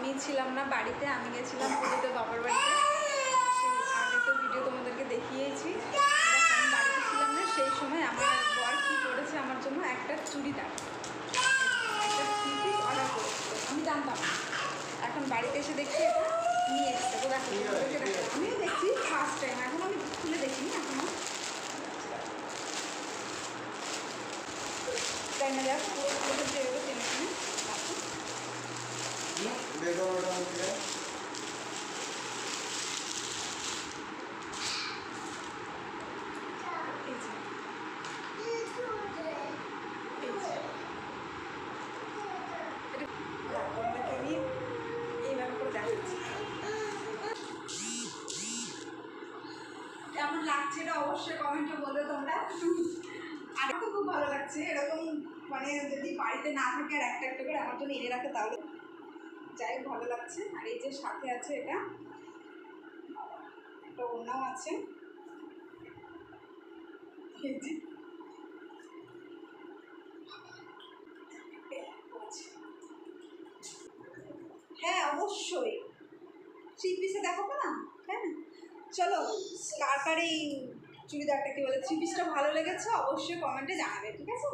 আমি ছিলাম না বাড়িতে, আমি গেছিলাম পুজোতে বাবার বাড়িতে। সেই আগে তো ভিডিও তোমাদেরকে দেখিয়েছি। আমি বাড়িতে ছিলাম না, সেই সময় আমার বর কী করেছে আমার জন্য একটা চুড়িদার, একটা থ্রি অর্ডার করেছিল। আমি জানতাম না, এখন বাড়িতে এসে দেখছি এটা নিয়ে এসছে। তো দেখো তোমাদেরকে দেখো, আমিও দেখছি ফার্স্ট টাইম, এখন আমি খুলে দেখিনি এখনও। তাই না, যাক পুরো যেগুলো টেনে টেনে এইভাবে করে দেখাচ্ছি। কেমন লাগছে এটা অবশ্যই কমেন্টে বলবে তোমরা। আর তো খুব ভালো লাগছে এরকম, মানে যদি বাড়িতে না থাকে আর একটা একটা করে আমার জন্য এনে রাখে তাহলে যাই ভালো লাগছে। আর এই যে সাথে আছে এটা একটা ওড়নাও আছে। হ্যাঁ অবশ্যই থ্রি পিসে দেখাবো না, হ্যাঁ চলো। কার কার এই চুড়িদারটা কি বলে থ্রি পিসটা ভালো লেগেছে অবশ্যই কমেন্টে জানাবে, ঠিক আছে।